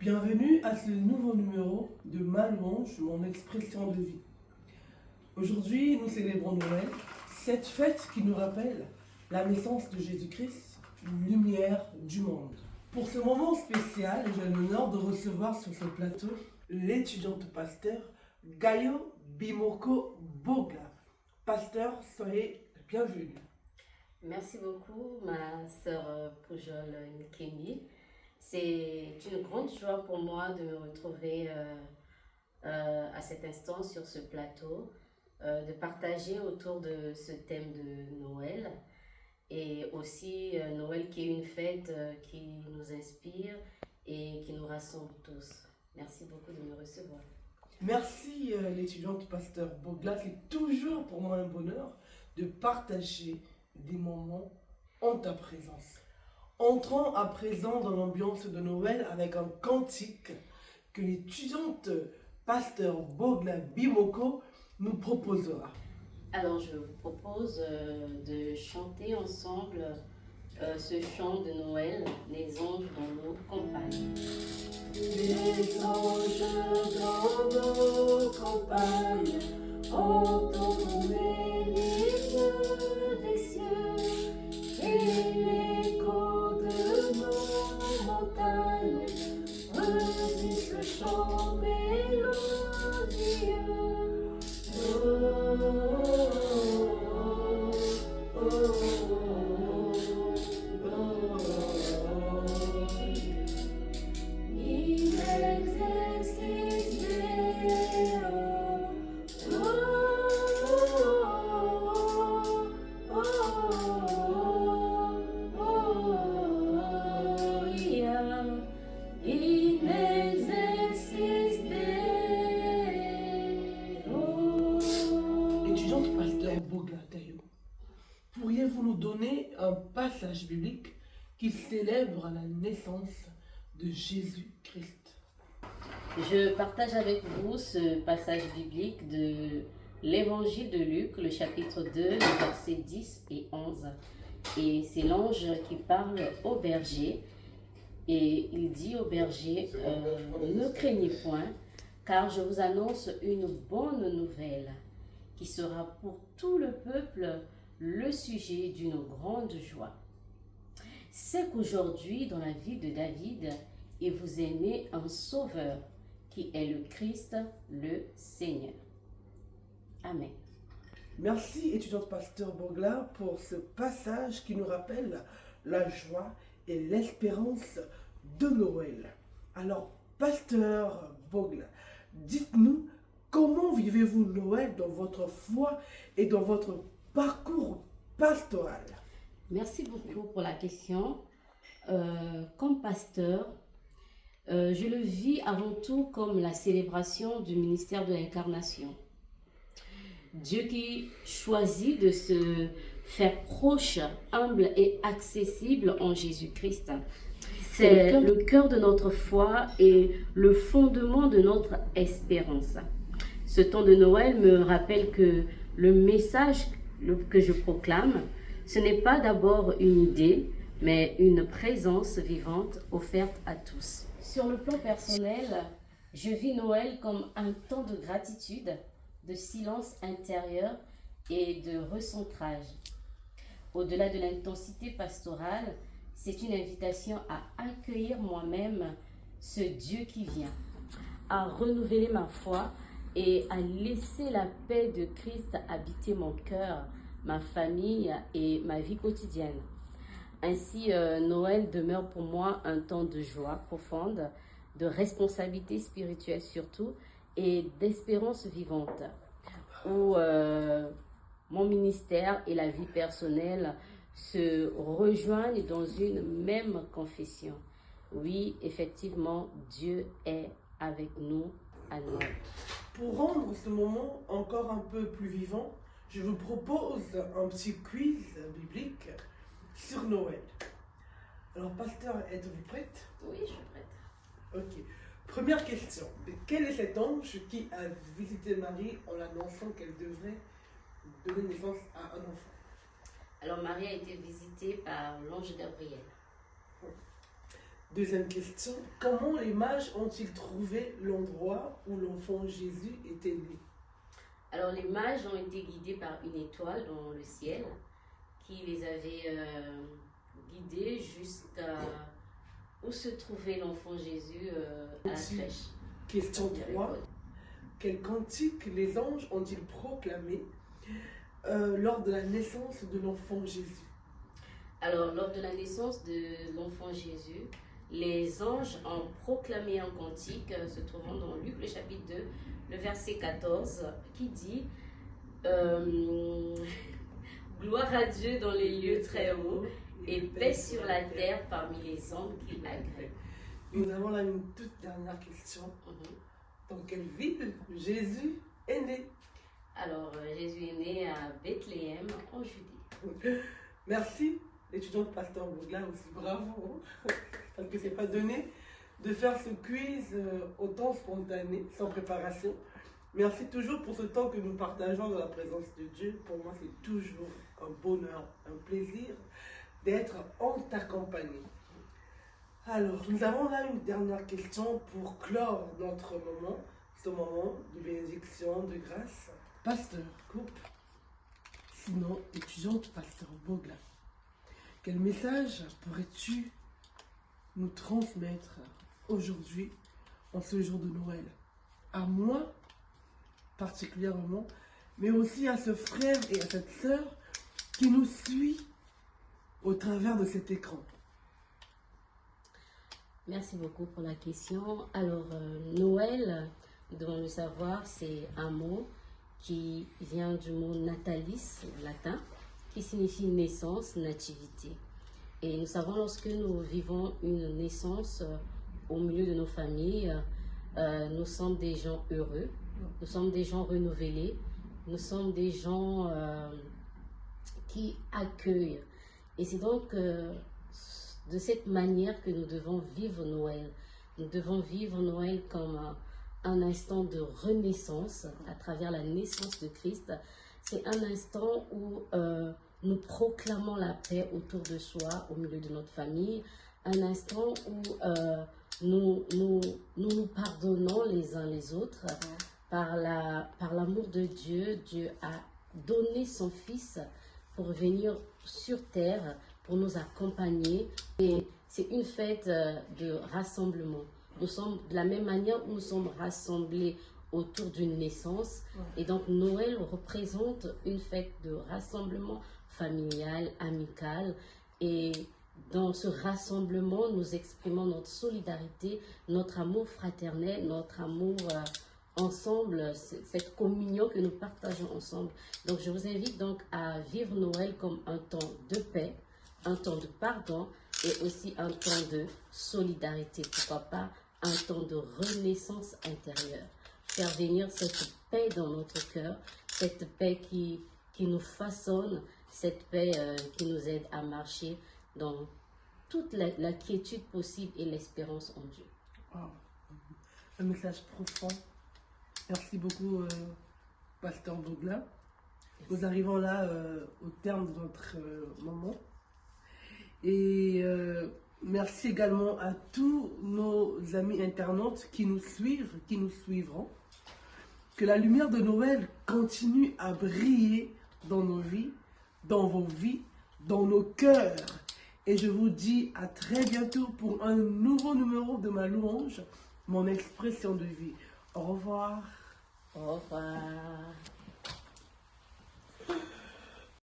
Bienvenue à ce nouveau numéro de Ma louange, mon expression de vie. Aujourd'hui, nous célébrons Noël, cette fête qui nous rappelle la naissance de Jésus-Christ, lumière du monde. Pour ce moment spécial, j'ai l'honneur de recevoir sur ce plateau l'étudiante pasteur Gayo Bimoko Bogla. Pasteur, soyez bienvenue. Merci beaucoup, ma sœur Poujol Nkemi. C'est une grande joie pour moi de me retrouver à cet instant sur ce plateau, de partager autour de ce thème de Noël et aussi Noël qui est une fête qui nous inspire et qui nous rassemble tous. Merci beaucoup de me recevoir. Merci l'étudiante pasteur Bogla, c'est toujours pour moi un bonheur de partager des moments en ta présence. Entrons à présent dans l'ambiance de Noël avec un cantique que l'étudiante pasteur Bogla Bimoko nous proposera. Alors je vous propose de chanter ensemble ce chant de Noël, les anges dans nos campagnes. Les anges dans nos campagnes entendent les lieux des cieux et l'écho de nos montagnes redit le chant mélodieux. Étudiante pasteur Bogla Gayo, pourriez-vous nous donner un passage biblique qui célèbre la naissance de Jésus-Christ? Je partage avec vous ce passage biblique de l'Évangile de Luc, le chapitre 2, les versets 10 et 11. Et c'est l'ange qui parle au berger. Et il dit au berger, ne craignez point, car je vous annonce une bonne nouvelle qui sera pour tout le peuple le sujet d'une grande joie. C'est qu'aujourd'hui, dans la ville de David, il vous est né un sauveur, qui est le Christ, le Seigneur. Amen. Merci, étudiante pasteur Bogla, pour ce passage qui nous rappelle la joie et l'espérance de Noël. Alors, pasteur Bogla, dites-nous comment vivez-vous Noël dans votre foi et dans votre parcours pastoral? Merci beaucoup pour la question. Comme pasteur, je le vis avant tout comme la célébration du ministère de l'incarnation. Dieu qui choisit de se faire proche, humble et accessible en Jésus-Christ. C'est le cœur de notre foi et le fondement de notre espérance. Ce temps de Noël me rappelle que le message que je proclame, ce n'est pas d'abord une idée, mais une présence vivante offerte à tous. Sur le plan personnel, je vis Noël comme un temps de gratitude, de silence intérieur et de recentrage. Au-delà de l'intensité pastorale, c'est une invitation à accueillir moi-même ce Dieu qui vient, à renouveler ma foi et à laisser la paix de Christ habiter mon cœur, ma famille et ma vie quotidienne. Ainsi, Noël demeure pour moi un temps de joie profonde, de responsabilité spirituelle surtout, et d'espérance vivante, où mon ministère et la vie personnelle se rejoignent dans une même confession. Oui, effectivement, Dieu est avec nous à Noël. Pour rendre ce moment encore un peu plus vivant, je vous propose un petit quiz biblique sur Noël. Alors, pasteur, êtes-vous prête? Oui, je suis prête. Ok. Première question. Quel est cet ange qui a visité Marie en annonçant qu'elle devrait donner naissance à un enfant? Alors, Marie a été visitée par l'ange Gabriel. Deuxième question, comment les mages ont-ils trouvé l'endroit où l'enfant Jésus était né? Alors, les mages ont été guidés par une étoile dans le ciel qui les avait guidés jusqu'à où se trouvait l'enfant Jésus à la crèche. Question 3. Quel cantique les anges ont-ils proclamé lors de la naissance de l'enfant Jésus? Alors, lors de la naissance de l'enfant Jésus, les anges ont proclamé un cantique se trouvant dans Luc, le chapitre 2, le verset 14, qui dit Gloire à Dieu dans les lieux très hauts et paix sur la terre parmi les hommes qui agréent. Nous avons là une toute dernière question. Dans quelle ville Jésus est né? Alors, Jésus est né à Bethléem, en Judée. Merci, l'étudiant pasteur Bougla aussi, bravo. Parce que c'est pas donné de faire ce quiz autant spontané, sans préparation. Merci toujours pour ce temps que nous partageons dans la présence de Dieu. Pour moi, c'est toujours un bonheur, un plaisir d'être en ta compagnie. Alors, nous avons là une dernière question pour clore notre moment, ce moment de bénédiction, de grâce. Pasteur Coupe, sinon étudiante pasteur Bougla, quel message pourrais-tu nous transmettre aujourd'hui, en ce jour de Noël? À moi, particulièrement, mais aussi à ce frère et à cette sœur qui nous suit au travers de cet écran. Merci beaucoup pour la question. Alors, Noël, nous devons le savoir, c'est un mot qui vient du mot natalis, latin, qui signifie naissance, nativité. Et nous savons, lorsque nous vivons une naissance au milieu de nos familles, nous sommes des gens heureux, nous sommes des gens renouvelés, nous sommes des gens qui accueillent. Et c'est donc de cette manière que nous devons vivre Noël. Nous devons vivre Noël comme un instant de renaissance à travers la naissance de Christ. C'est un instant où nous proclamons la paix autour de soi, au milieu de notre famille. Un instant où nous pardonnons les uns les autres. Par l'amour de Dieu, Dieu a donné son Fils pour venir sur terre, pour nous accompagner. Et c'est une fête de rassemblement. Nous sommes de la même manière où nous sommes rassemblés autour d'une naissance. Et donc Noël représente une fête de rassemblement familial, amical. Et dans ce rassemblement, nous exprimons notre solidarité, notre amour fraternel, notre amour ensemble, cette communion que nous partageons ensemble. Donc je vous invite donc à vivre Noël comme un temps de paix, un temps de pardon et aussi un temps de solidarité. Pourquoi pas un temps de renaissance intérieure. Faire venir cette paix dans notre cœur, cette paix qui nous façonne, cette paix qui nous aide à marcher dans toute la quiétude possible et l'espérance en Dieu. Wow. Un message profond. Merci beaucoup, pasteur Bougla. Nous arrivons là au terme de notre moment. Et merci également à tous nos amis internautes qui nous suivent, qui nous suivront. Que la lumière de Noël continue à briller dans nos vies, dans vos vies, dans nos cœurs. Et je vous dis à très bientôt pour un nouveau numéro de ma louange, mon expression de vie. Au revoir. Au revoir.